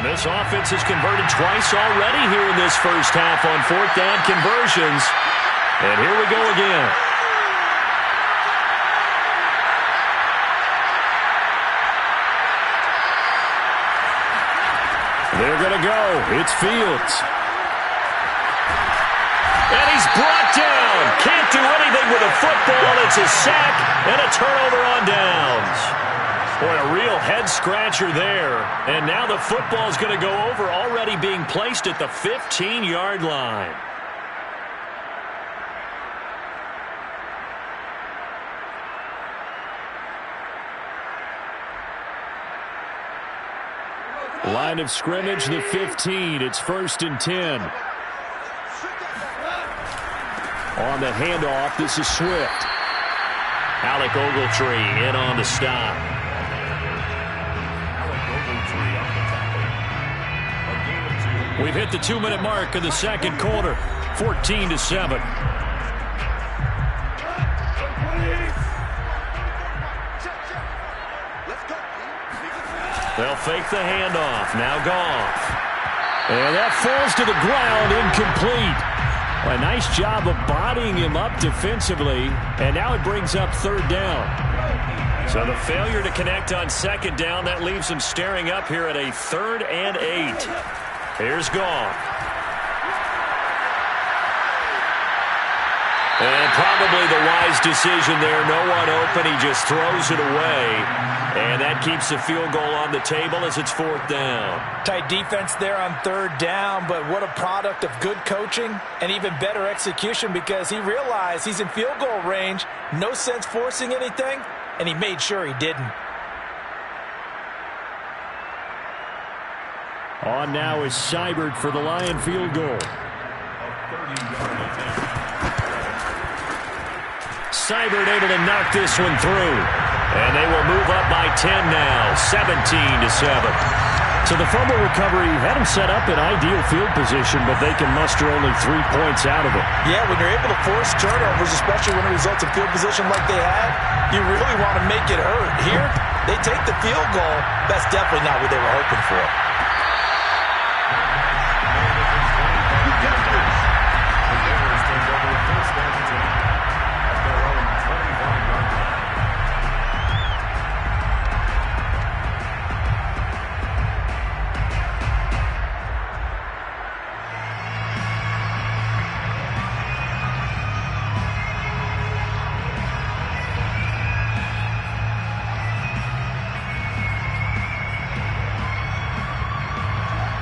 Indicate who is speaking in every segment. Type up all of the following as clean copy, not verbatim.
Speaker 1: And this offense has converted twice already here in this first half on fourth down conversions. And here we go again. They're going to go. It's Fields. And he's brought down. Can't do anything with a football. It's a sack and a turnover on downs. Boy, a real head-scratcher there. And now the football's going to go over, already being placed at the 15-yard line. Line of scrimmage, the 15. It's 1st and 10. On the handoff, this is Swift. Alec Ogletree in on the stop. We've hit the 2-minute mark of the second quarter. 14-7. They'll fake the handoff. Now Goff. And that falls to the ground, incomplete. A nice job of bodying him up defensively. And now it brings up 3rd down. So the failure to connect on 2nd down, that leaves him staring up here at a 3rd and 8. Here's Goff. And probably the wise decision there. No one open. He just throws it away. And that keeps the field goal on the table as it's 4th down.
Speaker 2: Tight defense there on 3rd down, but what a product of good coaching and even better execution, because he realized he's in field goal range. No sense forcing anything, and he made sure he didn't.
Speaker 1: On now is Seibert for the Lion field goal. Seibert able to knock this one through. And they will move up by 10 now, 17-7. So the fumble recovery had them set up in ideal field position, but they can muster only 3 points out of it.
Speaker 2: Yeah, when you're able to force turnovers, especially when it results in field position like they had, you really want to make it hurt. Here, they take the field goal. That's definitely not what they were hoping for.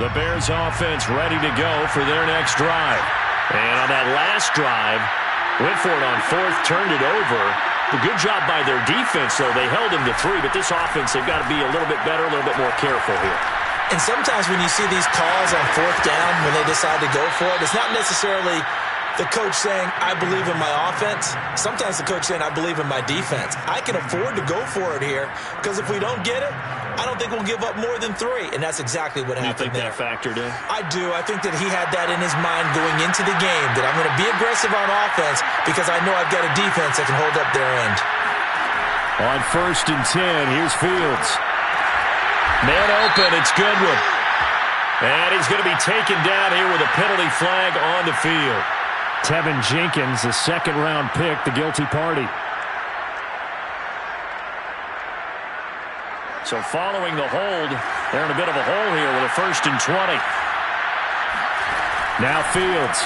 Speaker 1: The Bears offense ready to go for their next drive. And on that last drive, went for it on 4th, turned it over. A good job by their defense, though. They held him to 3, but this offense, they've got to be a little bit better, a little bit more careful here.
Speaker 2: And sometimes when you see these calls on 4th down, when they decide to go for it, it's not necessarily the coach saying, I believe in my offense. Sometimes the coach saying, I believe in my defense. I can afford to go for it here, because if we don't get it, I don't think we'll give up more than 3, and that's exactly what happened there.
Speaker 1: You think that factored in?
Speaker 2: I do. I think that he had that in his mind going into the game, that I'm going to be aggressive on offense because I know I've got a defense that can hold up their end.
Speaker 1: On 1st and 10, here's Fields. Man open, it's Goodwin. And he's going to be taken down here with a penalty flag on the field. Tevin Jenkins, the 2nd-round pick, the guilty party. So following the hold, they're in a bit of a hole here with a 1st and 20. Now Fields.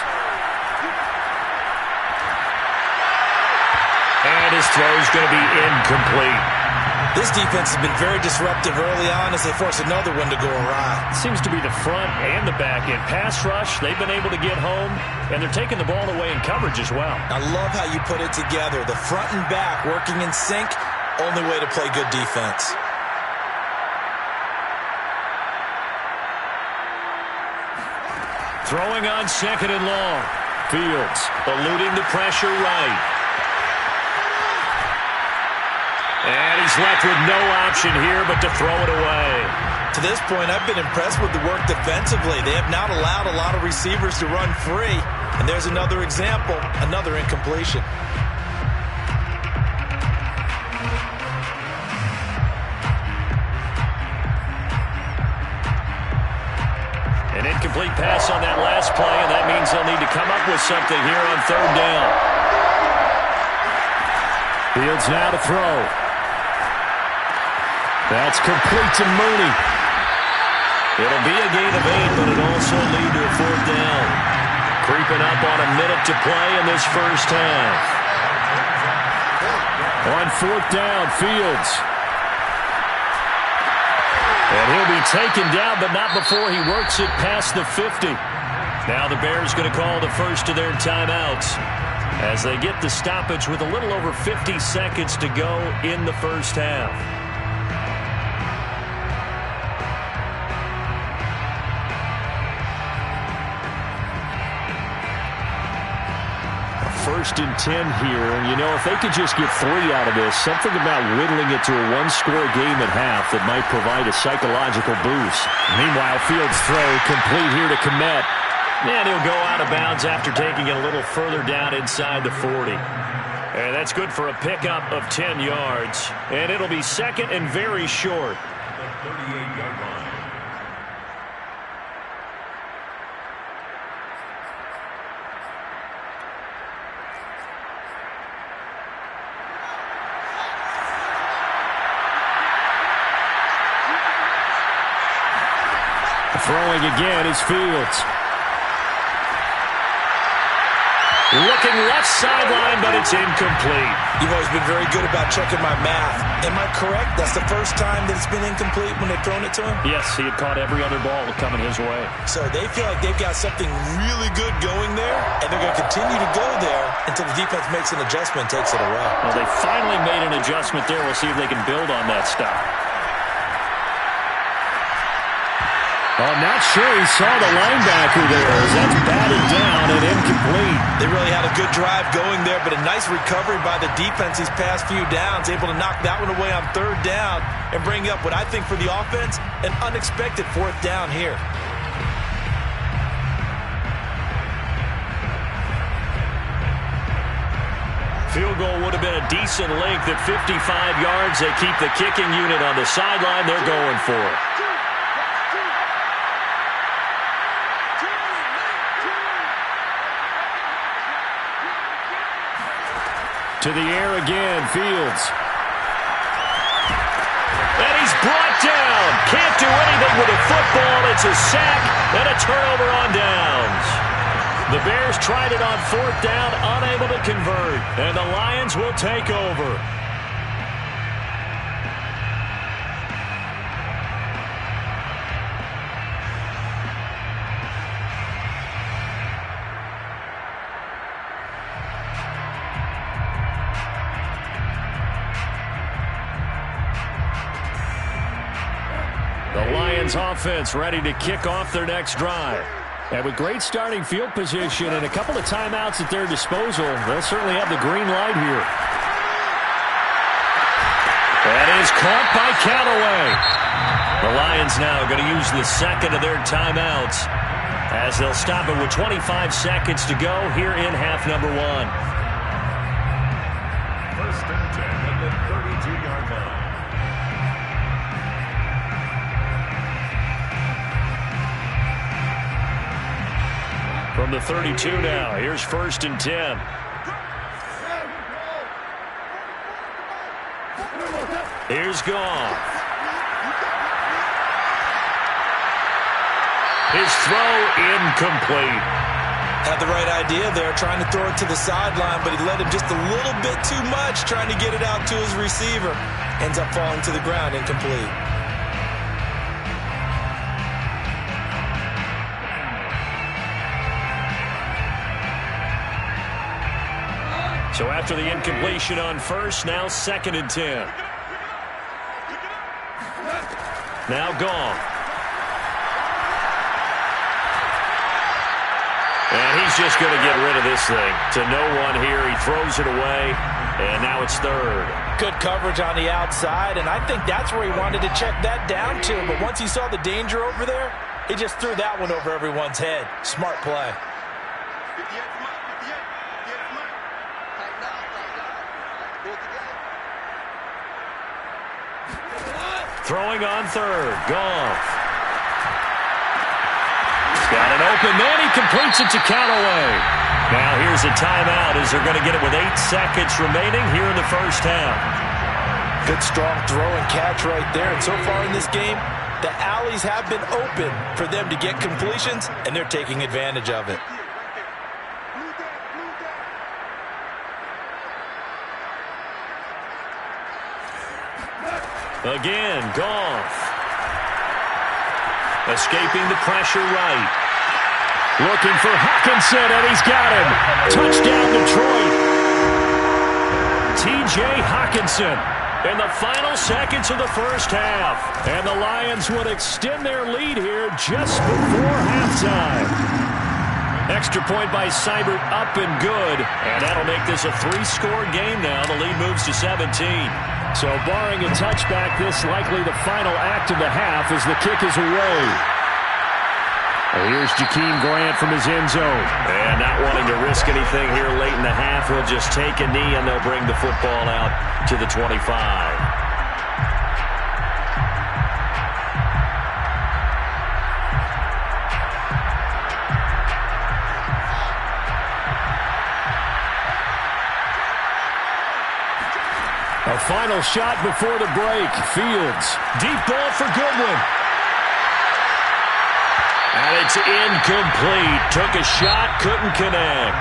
Speaker 1: And his throw's going to be incomplete.
Speaker 2: This defense has been very disruptive early on as they force another one to go awry.
Speaker 1: Seems to be the front and the back end. Pass rush, they've been able to get home, and they're taking the ball away in coverage as well.
Speaker 2: I love how you put it together. The front and back working in sync, only way to play good defense.
Speaker 1: Throwing on 2nd and long. Fields eluding the pressure right. And he's left with no option here but to throw it away.
Speaker 2: To this point, I've been impressed with the work defensively. They have not allowed a lot of receivers to run free. And there's another example, another incompletion.
Speaker 1: incomplete pass on that last play, and that means they'll need to come up with something here on third down. Fields now to throw. That's complete to Mooney. It'll be a gain of 8, but it'll also lead to a fourth down. Creeping up on a minute to play in this first half. On fourth down, Fields. And he'll be taken down, but not before he works it past the 50. Now the Bears going to call the first of their timeouts as they get the stoppage with a little over 50 seconds to go in the first half. First and 10 here, and you know, if they could just get 3 out of this, something about whittling it to a one-score game at half that might provide a psychological boost. Meanwhile, Fields' throw complete here to Kmet, and he'll go out of bounds after taking it a little further down inside the 40. And that's good for a pickup of 10 yards, and it'll be second and very short. The 38-yard line. Throwing again is Fields. Looking left sideline, but it's incomplete.
Speaker 2: You've always been very good about checking my math. Am I correct? That's the first time that it's been incomplete when they've thrown it to him?
Speaker 1: Yes, he had caught every other ball coming his way.
Speaker 2: So they feel like they've got something really good going there, and they're going to continue to go there until the defense makes an adjustment and takes it away.
Speaker 1: Well, they finally made an adjustment there. We'll see if they can build on that stuff. I'm not sure he saw the linebacker there as that's batted down and incomplete.
Speaker 2: They really had a good drive going there, but a nice recovery by the defense these past few downs, able to knock that one away on third down and bring up what I think for the offense, an unexpected fourth down here.
Speaker 1: Field goal would have been a decent length at 55 yards. They keep the kicking unit on the sideline. They're going for it. To the air again, Fields. And he's brought down. Can't do anything with a football. It's a sack and a turnover on downs. The Bears tried it on fourth down, unable to convert. And the Lions will take over. The Lions offense ready to kick off their next drive. And with great starting field position and a couple of timeouts at their disposal, they'll certainly have the green light here. That is caught by Callaway. The Lions now going to use the second of their timeouts as they'll stop it with 25 seconds to go here in half number 1. First and 10 at the 32-yard line. From the 32 now, here's first and 10. Here's Goff. His throw incomplete.
Speaker 2: Had the right idea there, trying to throw it to the sideline, but he led him just a little bit too much, trying to get it out to his receiver. Ends up falling to the ground, incomplete.
Speaker 1: So after the incompletion on first, now second and 10. Now Goff. And he's just going to get rid of this thing. To no one here. He throws it away, and now it's third.
Speaker 2: Good coverage on the outside, and I think that's where he wanted to check that down to. But once he saw the danger over there, he just threw that one over everyone's head. Smart play. Throwing on third, Goff.
Speaker 1: Got an open man. He completes it to Callaway. Now here's a timeout as they're going to get it with 8 seconds remaining here in the first half.
Speaker 2: Good strong throw and catch right there. And so far in this game, the alleys have been open for them to get completions, and they're taking advantage of it.
Speaker 1: Again, Goff. Escaping the pressure right. Looking for Hawkinson, and he's got him. Touchdown, Detroit. T.J. Hawkinson in the final seconds of the first half. And the Lions would extend their lead here just before halftime. Extra point by Seibert, up and good. And that'll make this a 3-score game now. The lead moves to 17. So barring a touchback, this likely the final act of the half as the kick is away. Here's Jakeem Grant from his end zone. And not wanting to risk anything here late in the half, he'll just take a knee and they'll bring the football out to the 25. A final shot before the break. Fields. Deep ball for Goodwin. And it's incomplete. Took a shot, couldn't connect.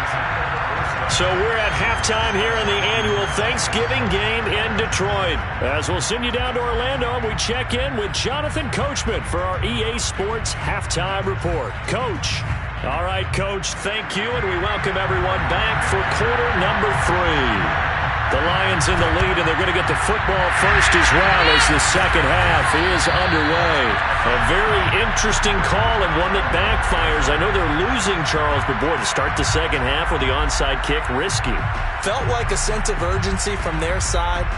Speaker 1: So we're at halftime here in the annual Thanksgiving game in Detroit. As we'll send you down to Orlando, and we check in with Jonathan Coachman for our EA Sports Halftime Report. Coach. All right, Coach, thank you, and we welcome everyone back for quarter number 3. The Lions in the lead, and they're going to get the football first as well as the second half is underway. A very interesting call and one that backfires. I know they're losing, Charles, but boy, to start the second half with the onside kick, risky.
Speaker 2: Felt like a sense of urgency from their side,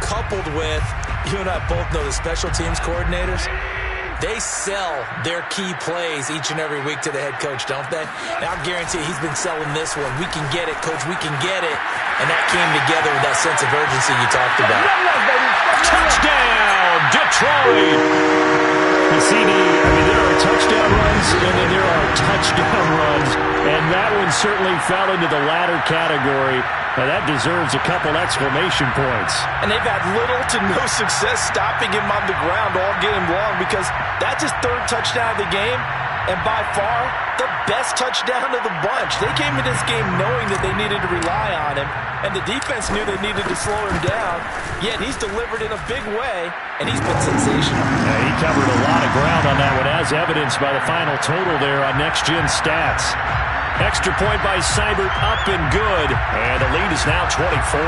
Speaker 2: coupled with, you and I both know the special teams coordinators. They sell their key plays each and every week to the head coach, don't they? And I guarantee he's been selling this one. We can get it, coach. We can get it. And that came together with that sense of urgency you talked about.
Speaker 1: Touchdown, Detroit! You see, there are touchdown runs, and then there are touchdown runs. And that one certainly fell into the latter category. Now that deserves a couple exclamation points.
Speaker 2: And they've had little to no success stopping him on the ground all game long because that's his 3rd touchdown of the game. And by far, the best touchdown of the bunch. They came into this game knowing that they needed to rely on him. And the defense knew they needed to slow him down. Yet he's delivered in a big way, and he's been sensational.
Speaker 1: Yeah, he covered a lot of ground on that one, as evidenced by the final total there on Next Gen Stats. Extra point by Seibert, up and good. And the lead is now 24.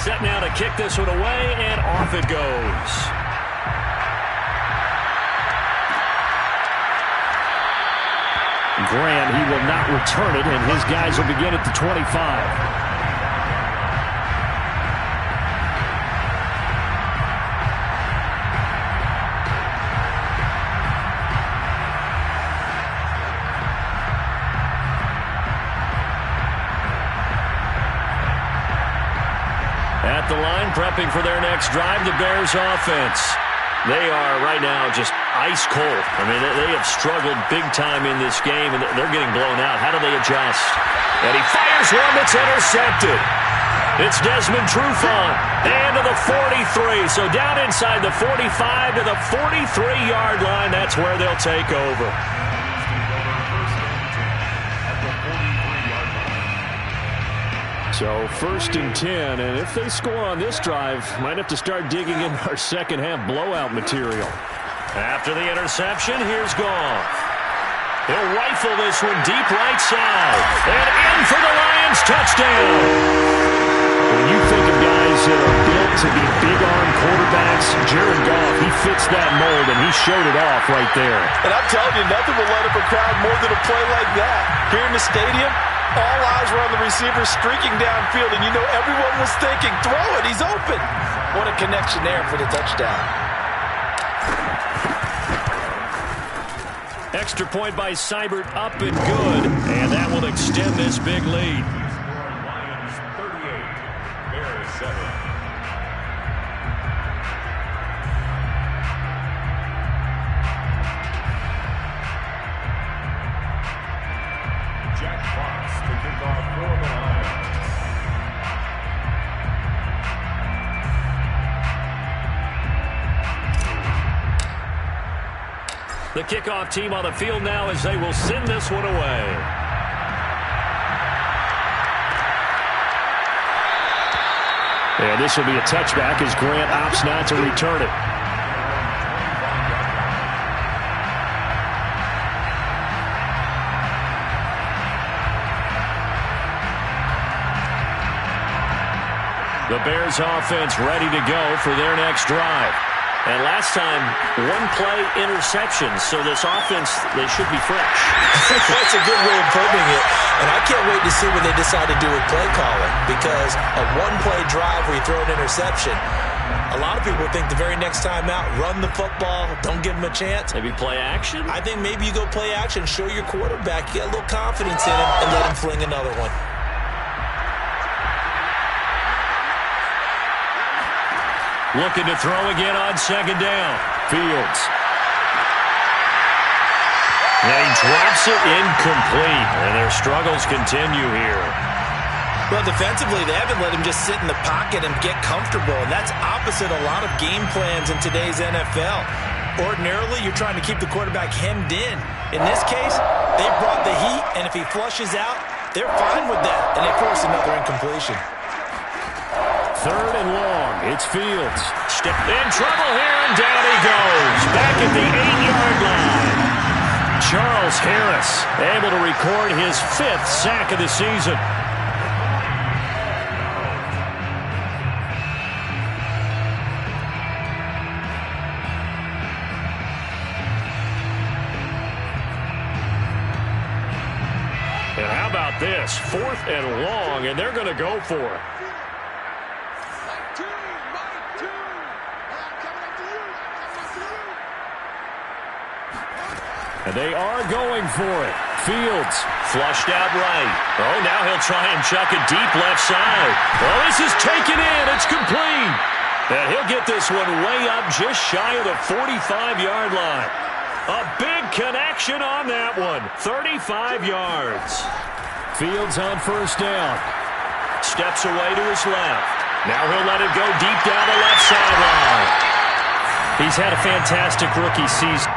Speaker 1: Set now to kick this one away, and off it goes. Grant, he will not return it, and his guys will begin at the 25. At the line, prepping for their next drive, the Bears offense. They are right now just ice cold. I mean, they have struggled big time in this game, and they're getting blown out. How do they adjust? And he fires one that's intercepted. It's Desmond Trufant. And to the 43. So down inside the 45 to the 43-yard line. That's where they'll take over. So 1st and 10, and if they score on this drive, might have to start digging in our second half blowout material. After the interception, here's Goff. He'll rifle this one deep right side. And in for the Lions touchdown. When you think of guys that are built to be big-arm quarterbacks, Jared Goff, he fits that mold, and he showed it off right there.
Speaker 2: And I'm telling you, nothing will let up a crowd more than a play like that. Here in the stadium, All eyes were on the receiver streaking downfield, and you know everyone was thinking, throw it, he's open. What a connection there for the touchdown.
Speaker 1: Extra point by Seibert, up and good, and that will extend this big lead.
Speaker 3: Lions 38, Bears 7. Jack Fox to kick off for the Lions.
Speaker 1: The kickoff team on the field now as they will send this one away. And this will be a touchback as Grant opts not to return it. The Bears offense ready to go for their next drive. And last time, one-play interception, so this offense, they should be fresh.
Speaker 2: That's a good way of putting it. And I can't wait to see what they decide to do with play calling, because a one-play drive where you throw an interception, a lot of people think the very next time out, run the football, don't give them a chance.
Speaker 1: Maybe play action?
Speaker 2: I think maybe you go play action, show your quarterback, get a little confidence in him, and let him fling another one.
Speaker 1: Looking to throw again on second down. Fields. And he drops it incomplete. And their struggles continue here.
Speaker 2: Well, defensively, they haven't let him just sit in the pocket and get comfortable. And that's opposite a lot of game plans in today's NFL. Ordinarily, you're trying to keep the quarterback hemmed in. In this case, they brought the heat, and if he flushes out, they're fine with that. And they force another incompletion.
Speaker 1: Third and long. It's Fields. Step in trouble here, and down he goes. Back at the 8-yard line. Charles Harris able to record his 5th sack of the season. And how about this? 4th and long, and they're going to go for it. And they are going for it. Fields flushed out right. Oh, now he'll try and chuck it deep left side. Oh, this is taken in. It's complete. And he'll get this one way up just shy of the 45-yard line. A big connection on that one. 35 yards. Fields on first down. Steps away to his left. Now he'll let it go deep down the left sideline. He's had a fantastic rookie season.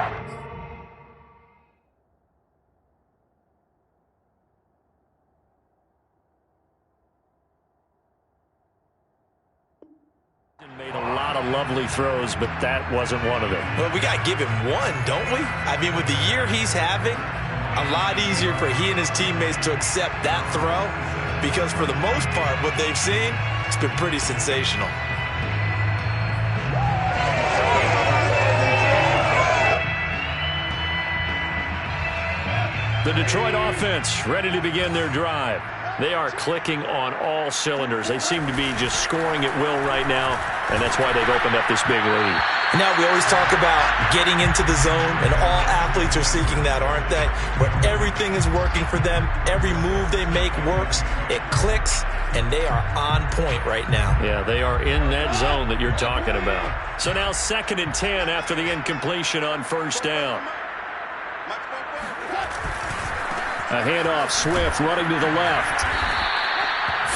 Speaker 1: Made a lot of lovely throws, but that wasn't one of them.
Speaker 2: Well, we got to give him one, don't we? I mean, with the year he's having, a lot easier for he and his teammates to accept that throw, because for the most part, what they've seen, it's been pretty sensational.
Speaker 1: The Detroit offense ready to begin their drive. They are clicking on all cylinders. They seem to be just scoring at will right now, and that's why they've opened up this big lead.
Speaker 2: Now, we always talk about getting into the zone, and all athletes are seeking that, aren't they? Where everything is working for them, every move they make works, it clicks, and they are on point right now.
Speaker 1: Yeah, they are in that zone that you're talking about. So now 2nd and 10 after the incompletion on first down. A handoff, Swift running to the left.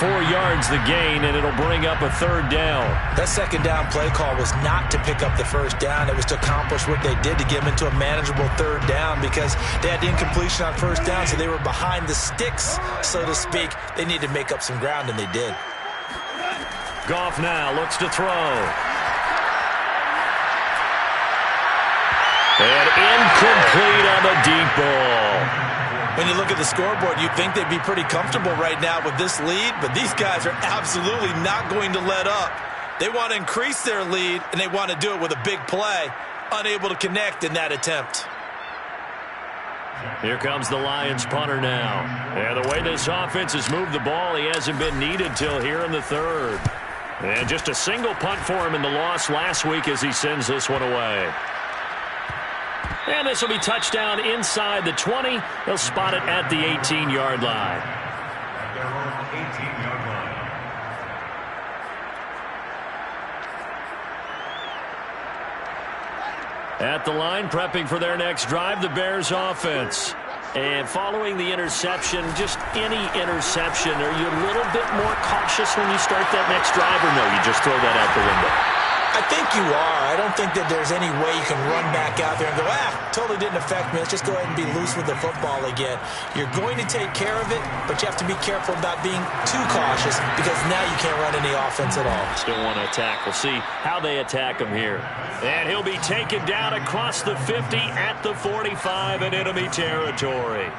Speaker 1: 4 yards the gain, and it'll bring up a 3rd down.
Speaker 2: That second down play call was not to pick up the first down. It was to accomplish what they did to get them into a manageable 3rd down, because they had the incompletion on first down, so they were behind the sticks, so to speak. They needed to make up some ground, and they did.
Speaker 1: Goff now looks to throw. And incomplete on the deep ball.
Speaker 2: When you look at the scoreboard, you'd think they'd be pretty comfortable right now with this lead, but these guys are absolutely not going to let up. They want to increase their lead, and they want to do it with a big play, unable to connect in that attempt.
Speaker 1: Here comes the Lions punter now. And the way this offense has moved the ball, he hasn't been needed till here in the third. And just a single punt for him in the loss last week as he sends this one away. And this will be touchdown inside the 20. They'll spot it at the 18-yard line.
Speaker 3: At their own 18-yard line.
Speaker 1: At the line, prepping for their next drive, the Bears offense. And following the interception, just any interception, are you a little bit more cautious when you start that next drive, or no, you just throw that out the window?
Speaker 2: I think you are. I don't think that there's any way you can run back out there and go, totally didn't affect me. Let's just go ahead and be loose with the football again. You're going to take care of it, but you have to be careful about being too cautious because now you can't run any offense at all.
Speaker 1: Still want to attack. We'll see how they attack him here. And he'll be taken down across the 50 at the 45 in enemy territory.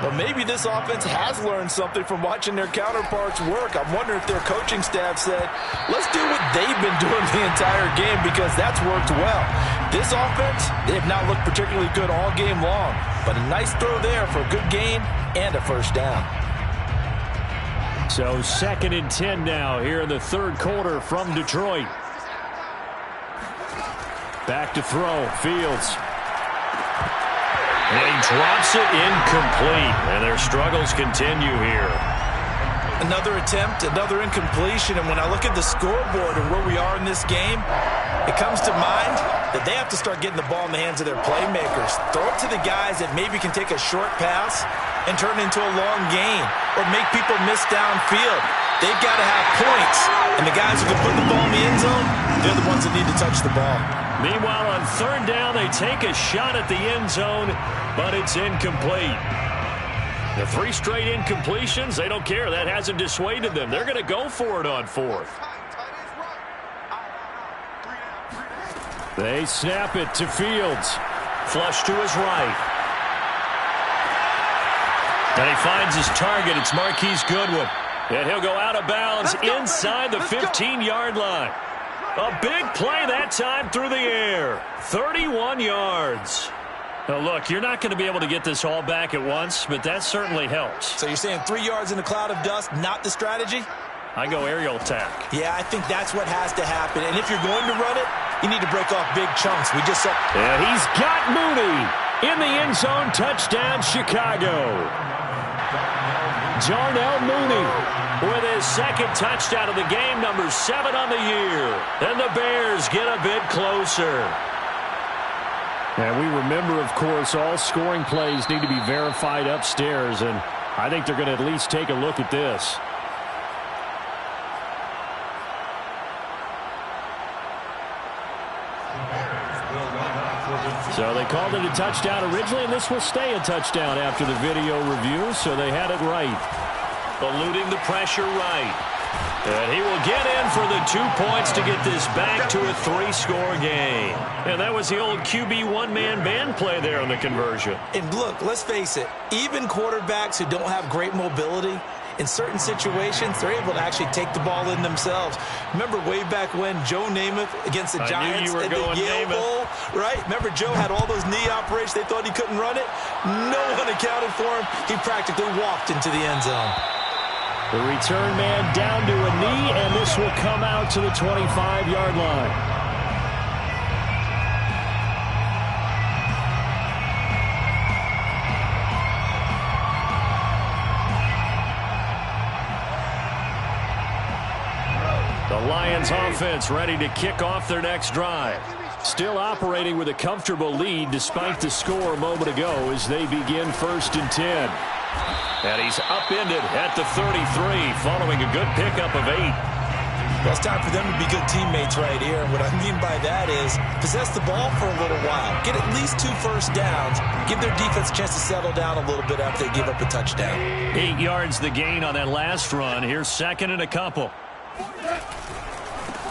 Speaker 4: But maybe this offense has learned something from watching their counterparts work. I'm wondering if their coaching staff said, let's do what they've been doing the entire game because that's worked well. This offense, they have not looked particularly good all game long. But a nice throw there for a good gain and a first down.
Speaker 1: So 2nd and 10 now here in the third quarter from Detroit. Back to throw, Fields. And he drops it incomplete, and their struggles continue here.
Speaker 2: Another attempt, another incompletion, and when I look at the scoreboard and where we are in this game, it comes to mind that they have to start getting the ball in the hands of their playmakers. Throw it to the guys that maybe can take a short pass and turn it into a long gain or make people miss downfield. They've got to have points, and the guys who can put the ball in the end zone, they're the ones that need to touch the ball.
Speaker 1: Meanwhile, on third down, they take a shot at the end zone, but it's incomplete. The 3 straight incompletions, they don't care. That hasn't dissuaded them. They're going to go for it on 4th. They snap it to Fields. Flush to his right. And he finds his target. It's Marquise Goodwin. And he'll go out of bounds inside the 15-yard line. A big play that time through the air. 31 yards. Now, look, you're not going to be able to get this all back at once, but that certainly helps.
Speaker 2: So you're saying 3 yards in a cloud of dust, not the strategy?
Speaker 1: I go aerial attack.
Speaker 2: Yeah, I think that's what has to happen. And if you're going to run it, you need to break off big chunks. We just saw.
Speaker 1: And he's got Mooney in the end zone. Touchdown, Chicago. Darnell Mooney with his 2nd touchdown of the game, number 7 on the year. And the Bears get a bit closer. And we remember, of course, all scoring plays need to be verified upstairs, and I think they're going to at least take a look at this. So they called it a touchdown originally, and this will stay a touchdown after the video review, so they had it right. Eluding the pressure right. And he will get in for the 2 points to get this back to a 3-score game. And that was the old QB one-man band play there on the conversion.
Speaker 2: And look, let's face it, even quarterbacks who don't have great mobility, in certain situations, they're able to actually take the ball in themselves. Remember way back when Joe Namath against the Giants at the Yale Bowl, right? Remember Joe had all those knee operations. They thought he couldn't run it. No one accounted for him. He practically walked into the end zone.
Speaker 1: The return man down to a knee, and this will come out to the 25-yard line. The Lions offense ready to kick off their next drive. Still operating with a comfortable lead despite the score a moment ago as they begin 1st and 10. And he's upended at the 33 following a good pickup of 8.
Speaker 2: Well, it's time for them to be good teammates right here. And what I mean by that is possess the ball for a little while. Get at least 2 first downs. Give their defense a chance to settle down a little bit after they give up a touchdown.
Speaker 1: 8 yards the gain on that last run. Here's 2nd and a couple.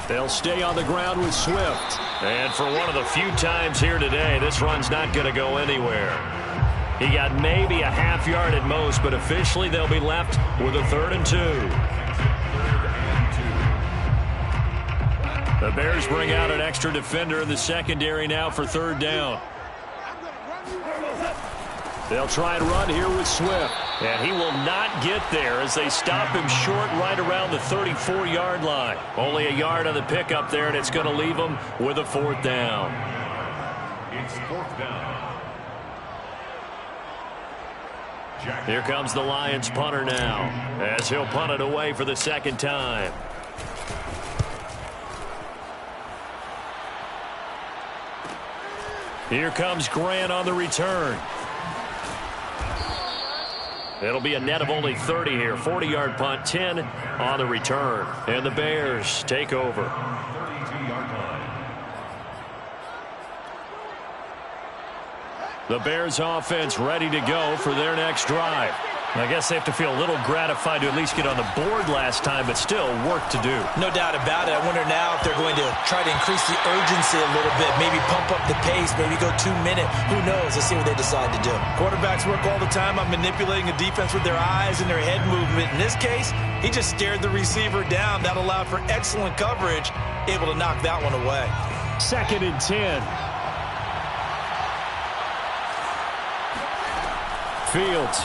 Speaker 1: They'll stay on the ground with Swift. And for one of the few times here today, this run's not going to go anywhere. He got maybe a half yard at most, but officially they'll be left with a 3rd and 2. The Bears bring out an extra defender in the secondary now for 3rd down. They'll try and run here with Swift. And he will not get there as they stop him short right around the 34-yard line. Only a yard on the pickup there, and it's going to leave him with a 4th down.
Speaker 3: It's 4th down.
Speaker 1: Here comes the Lions punter now as he'll punt it away for the 2nd time. Here comes Grant on the return. It'll be a net of only 30 here. 40-yard punt, 10 on the return. And the Bears take over.
Speaker 3: 32-yard line.
Speaker 1: The Bears offense ready to go for their next drive. I guess they have to feel a little gratified to at least get on the board last time, but still work to do.
Speaker 2: No doubt about it. I wonder now if they're going to try to increase the urgency a little bit, maybe pump up the pace, maybe go 2-minute. Who knows? Let's see what they decide to do.
Speaker 4: Quarterbacks work all the time on manipulating a defense with their eyes and their head movement. In this case, he just stared the receiver down. That allowed for excellent coverage, able to knock that one away.
Speaker 1: 2nd and 10. Fields.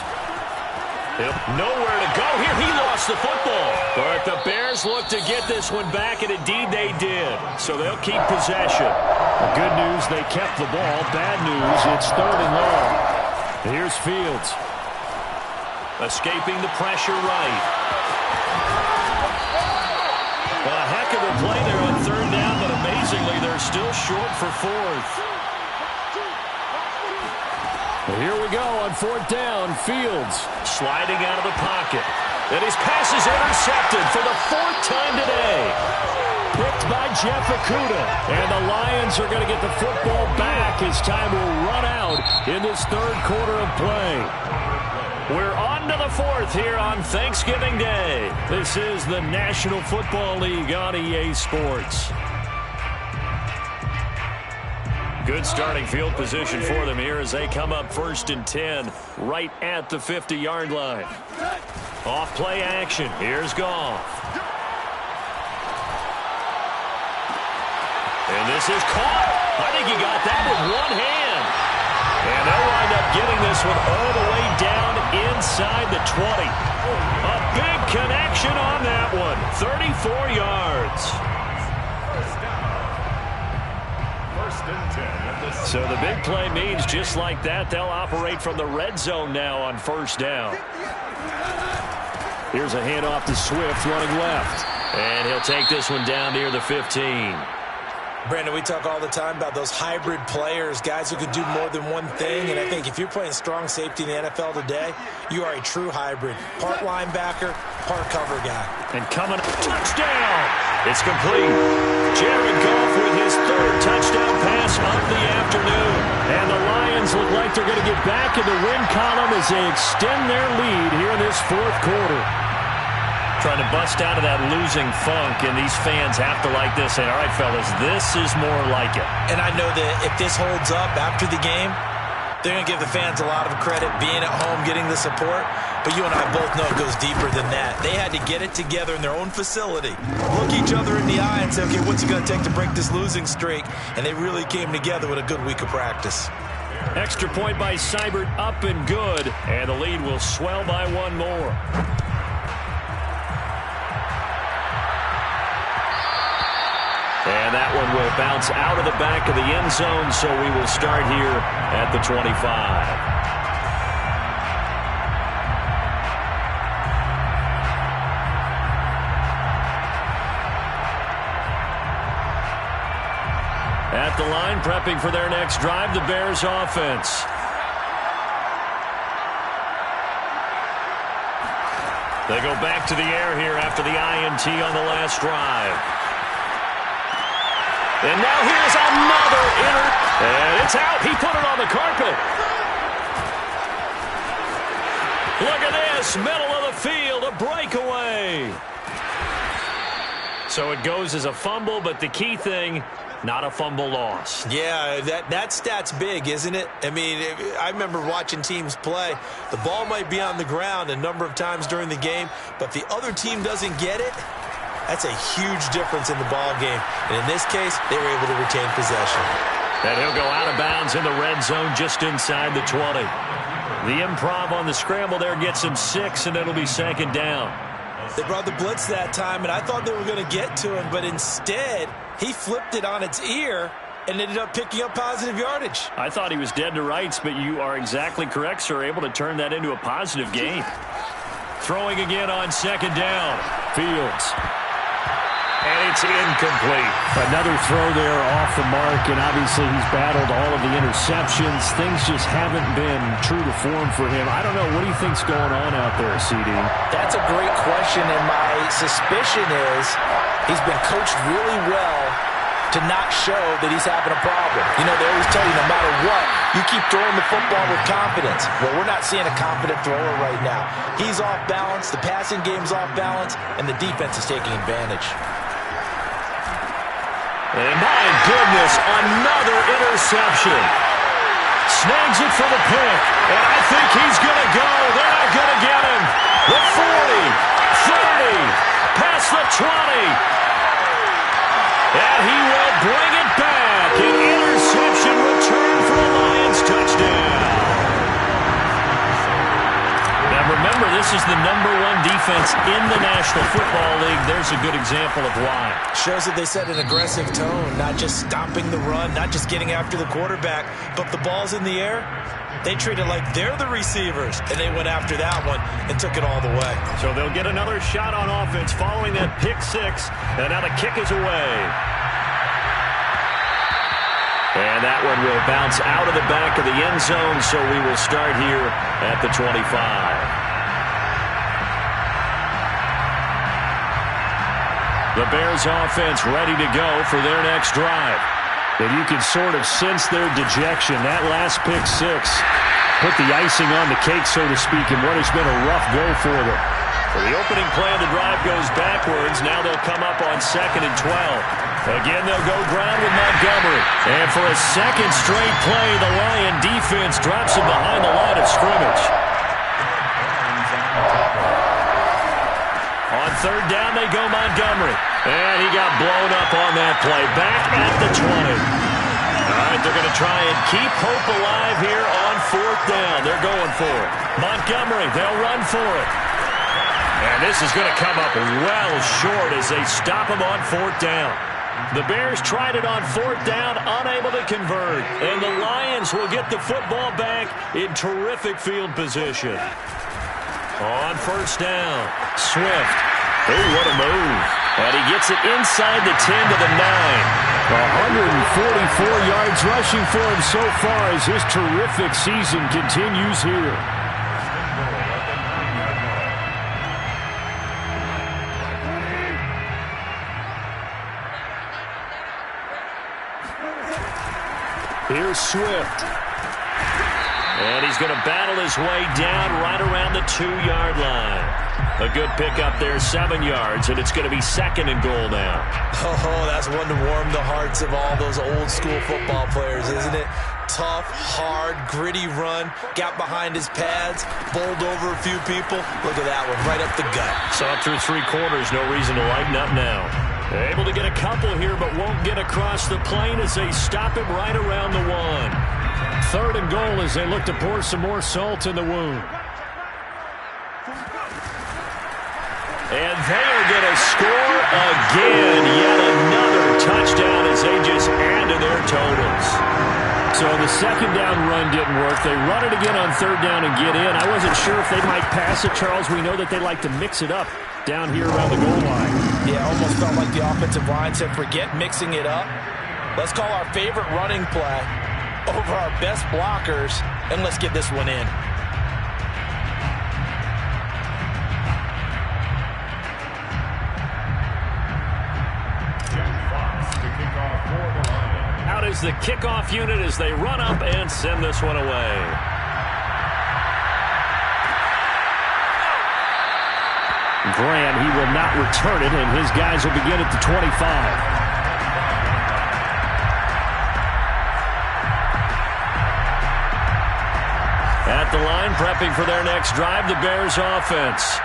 Speaker 1: Nowhere to go here. He lost the football. But the Bears look to get this one back, and indeed they did. So they'll keep possession. The good news, they kept the ball. Bad news, it's 3rd and long. Here's Fields. Escaping the pressure right. A heck of a play there on 3rd down, but amazingly, they're still short for 4th. Here we go on 4th down. Fields sliding out of the pocket. And his pass is intercepted for the 4th time today. Picked by Jeff Okudah. And the Lions are going to get the football back as time will run out in this 3rd quarter of play. We're on to the 4th here on Thanksgiving Day. This is the National Football League on EA Sports. Good starting field position for them here as they come up 1st and 10 right at the 50-yard line. Off play action. Here's Goff. And this is caught. I think he got that with one hand. And they'll wind up getting this one all the way down inside the 20. A big connection on that one. 34 yards. So the big play means just like that, they'll operate from the red zone now on 1st down. Here's a handoff to Swift running left. And he'll take this one down near the 15.
Speaker 2: Brandon, we talk all the time about those hybrid players, guys who could do more than one thing. And I think if you're playing strong safety in the NFL today, you are a true hybrid. Part linebacker, part cover guy.
Speaker 1: And coming, touchdown! It's complete. Jared Goff with his 3rd touchdown pass of the afternoon. And the Lions look like they're going to get back in the win column as they extend their lead here in this 4th quarter. Trying to bust out of that losing funk, and these fans have to like this. And, all right, fellas, this is more like it.
Speaker 2: And I know that if this holds up after the game, they're going to give the fans a lot of credit, being at home, getting the support. But you and I both know it goes deeper than that. They had to get it together in their own facility, look each other in the eye and say, okay, what's it going to take to break this losing streak? And they really came together with a good week of practice.
Speaker 1: Extra point by Seibert, up and good. And the lead will swell by one more. And that one will bounce out of the back of the end zone, so we will start here at the 25. At the line, prepping for their next drive, the Bears offense. They go back to the air here after the INT on the last drive. And now here's another and it's out. He put it on the carpet. Look at this, middle of the field, a breakaway. So it goes as a fumble, but the key thing, not a fumble loss.
Speaker 2: Yeah, that stat's big, isn't it? I mean, I remember watching teams play. The ball might be on the ground a number of times during the game, but if the other team doesn't get it, that's a huge difference in the ball game. And in this case, they were able to retain possession.
Speaker 1: And he'll go out of bounds in the red zone just inside the 20. The improv on the scramble there gets him 6, and it'll be second down.
Speaker 2: They brought the blitz that time, and I thought they were going to get to him, but instead he flipped it on its ear and ended up picking up positive yardage.
Speaker 1: I thought he was dead to rights, but you are exactly correct, sir. Able to turn that into a positive gain. Throwing again on second down. Fields. And it's incomplete.
Speaker 5: Another throw there off the mark, and obviously he's battled all of the interceptions. Things just haven't been true to form for him. I don't know. What do you think's going on out there, CD?
Speaker 2: That's a great question, and my suspicion is he's been coached really well to not show that he's having a problem. You know, they always tell you no matter what, you keep throwing the football with confidence. Well, we're not seeing a confident thrower right now. He's off balance, the passing game's off balance, and the defense is taking advantage.
Speaker 1: And my goodness, another interception. Snags it for the pick, and I think he's going to go. They're not going to get him. The 40, 30, past the 20. And he will bring it back. An interception return for a Lions touchdown. Now remember, this is the #1 defense in the National Football League. There's a good example of why.
Speaker 2: Shows that they set an aggressive tone, not just stopping the run, not just getting after the quarterback, but the ball's in the air. They treat it like they're the receivers, and they went after that one and took it all the way.
Speaker 1: So they'll get another shot on offense following that pick 6, and now the kick is away. And that one will bounce out of the back of the end zone, so we will start here at the 25. The Bears offense ready to go for their next drive.
Speaker 5: And you can sort of sense their dejection. That last pick 6 put the icing on the cake, so to speak, in what has been a rough go for them.
Speaker 1: So the opening play of the drive goes backwards. Now they'll come up on 2nd and 12. Again, they'll go ground with Montgomery. And for a second straight play, the Lion defense drops him behind the line of scrimmage. On 3rd down, they go Montgomery. And he got blown up on that play. Back at the 20. All right, they're going to try and keep hope alive here on 4th down. They're going for it. Montgomery, they'll run for it. And this is going to come up well short as they stop him on 4th down. The Bears tried it on 4th down, unable to convert. And the Lions will get the football back in terrific field position. On 1st down, Swift. Oh, what a move. And he gets it inside the 10 to the 9.
Speaker 5: 144 yards rushing for him so far as his terrific season continues here. Here's Swift.
Speaker 1: And he's going to battle his way down right around the 2-yard line. A good pickup there, 7 yards, and it's going to be 2nd and goal now.
Speaker 2: Oh, that's one to warm the hearts of all those old-school football players, isn't it? Tough, hard, gritty run, got behind his pads, bowled over a few people. Look at that one, right up the gut.
Speaker 1: Saw it through 3 quarters, no reason to lighten up now. They're able to get a couple here, but won't get across the plane as they stop him right around the 1.
Speaker 5: 3rd and goal as they look to pour some more salt in the wound.
Speaker 1: And they are going to score again. Yet another touchdown as they just add to their totals.
Speaker 5: So the 2nd down run didn't work. They run it again on 3rd down and get in. I wasn't sure if they might pass it, Charles. We know that they like to mix it up down here around the goal line.
Speaker 2: Yeah, almost felt like the offensive line said, forget mixing it up. Let's call our favorite running play over our best blockers, and let's get this one in.
Speaker 1: Out is the kickoff unit as they run up and send this one away.
Speaker 5: Graham, he will not return it, and his guys will begin at the 25.
Speaker 1: At the line, prepping for their next drive, the Bears offense.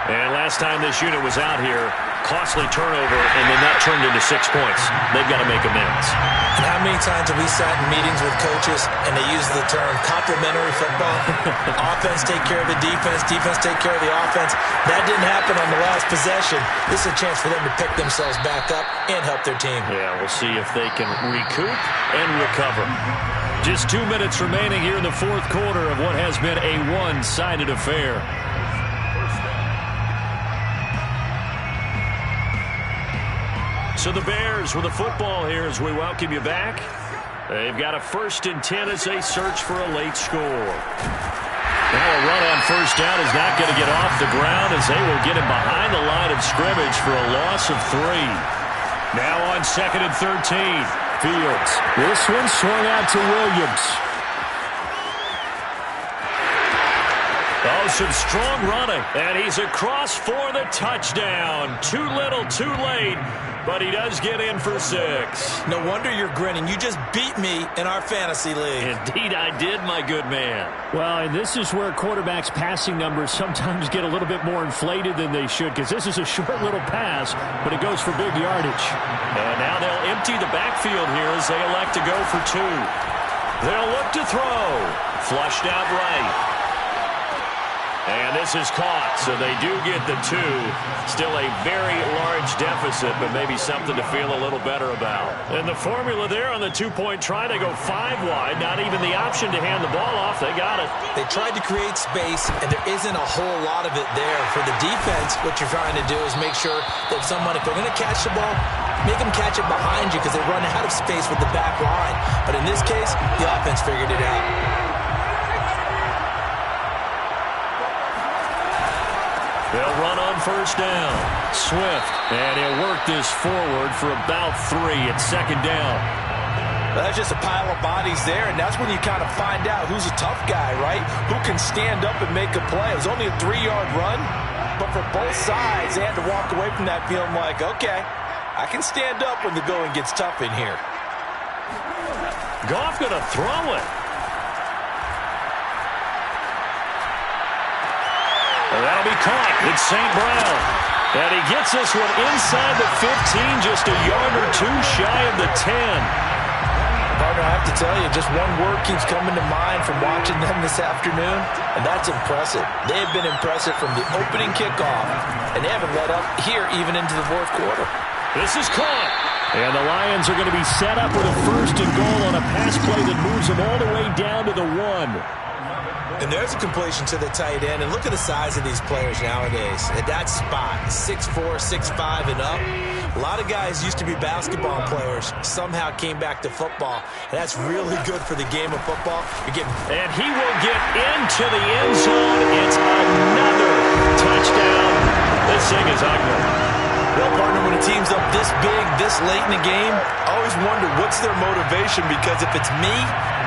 Speaker 1: And last time this unit was out here, Costly turnover, and then that turned into 6 points. They've got to make amends.
Speaker 2: And how many times have we sat in meetings with coaches and they use the term complementary football? Offense take care of the defense, defense take care of the offense. That didn't happen on the last possession. This is a chance for them to pick themselves back up and help their team.
Speaker 1: Yeah, we'll see if they can recoup and recover. Just 2 minutes remaining here in the fourth quarter of what has been a one-sided affair. So the Bears with the football here as we welcome you back. They've got a 1st and 10 as they search for a late score. Now a run on first down is not going to get off the ground as they will get him behind the line of scrimmage for a loss of 3. Now on 2nd and 13. Fields. This one swung out to Williams. Oh, some strong running. And he's across for the touchdown. Too little, too late. But he does get in for 6.
Speaker 2: No wonder you're grinning. You just beat me in our fantasy league.
Speaker 1: Indeed I did, my good man.
Speaker 5: Well, and this is where quarterbacks' passing numbers sometimes get a little bit more inflated than they should, because this is a short little pass, but it goes for big yardage.
Speaker 1: And now they'll empty the backfield here as they elect to go for 2. They'll look to throw. Flushed out right. And this is caught, so they do get the 2. Still a very large deficit, but maybe something to feel a little better about. And the formula there on the 2-point try, they go 5 wide. Not even the option to hand the ball off. They got it.
Speaker 2: They tried to create space, and there isn't a whole lot of it there. For the defense, what you're trying to do is make sure that if they're going to catch the ball, make them catch it behind you because they run out of space with the back line. But in this case, the offense figured it out.
Speaker 1: They'll run on first down. Swift, and he'll work this forward for about 3 at 2nd down.
Speaker 4: That's just a pile of bodies there, and that's when you kind of find out who's a tough guy, right? Who can stand up and make a play. It was only a 3-yard run, but for both sides, they had to walk away from that feeling like, okay, I can stand up when the going gets tough in here.
Speaker 1: Goff going to throw it. Well, that'll be caught. It's St. Brown. And he gets this one inside the 15, just a yard or 2 shy of the 10.
Speaker 4: Partner, I have to tell you, just one word keeps coming to mind from watching them this afternoon, and that's impressive. They have been impressive from the opening kickoff, and they haven't let up here even into the fourth quarter.
Speaker 1: This is caught.
Speaker 5: And the Lions are going to be set up with a 1st and goal on a pass play that moves them all the way down to the 1.
Speaker 2: And there's a completion to the tight end. And look at the size of these players nowadays. At that spot, 6'4", 6'5", and up. A lot of guys used to be basketball players, somehow came back to football. And that's really good for the game of football.
Speaker 1: And he will get into the end zone. It's another touchdown. This thing is ugly.
Speaker 4: Well, partner, when a team's up this big, this late in the game, I always wonder what's their motivation, because if it's me,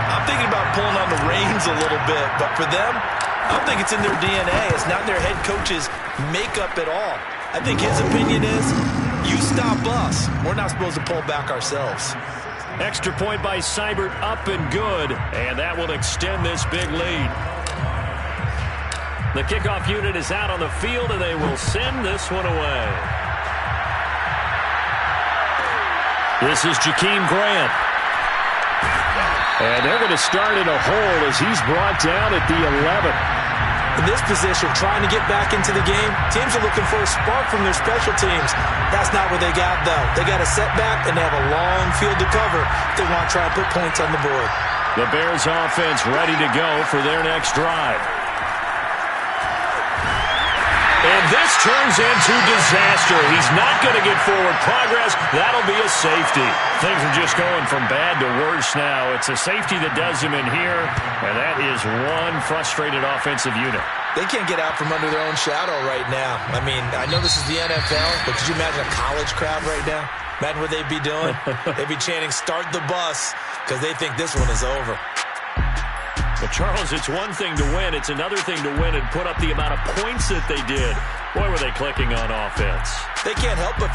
Speaker 4: I'm thinking about pulling on the reins a little bit. But for them, I think it's in their DNA. It's not their head coach's makeup at all. I think his opinion is, you stop us. We're not supposed to pull back ourselves.
Speaker 1: Extra point by Seibert, up and good. And that will extend this big lead. The kickoff unit is out on the field, and they will send this one away. This is Jakeem Grant.
Speaker 5: And they're going to start in a hole as he's brought down at the 11.
Speaker 2: In this position, trying to get back into the game, teams are looking for a spark from their special teams. That's not what they got, though. They got a setback, and they have a long field to cover if they want to try and put points on the board.
Speaker 1: The Bears offense ready to go for their next drive. And this turns into disaster. He's not going to get forward progress. That'll be a safety. Things are just going from bad to worse now. It's a safety that does him in here, and that is one frustrated offensive unit.
Speaker 2: They can't get out from under their own shadow right now. I mean, I know this is the NFL, but could you imagine a college crowd right now? Imagine what they'd be doing. They'd be chanting, "Start the bus," because they think this one is over.
Speaker 1: But, Charles, it's one thing to win. It's another thing to win and put up the amount of points that they did. Boy, were they clicking on offense.
Speaker 2: They can't help but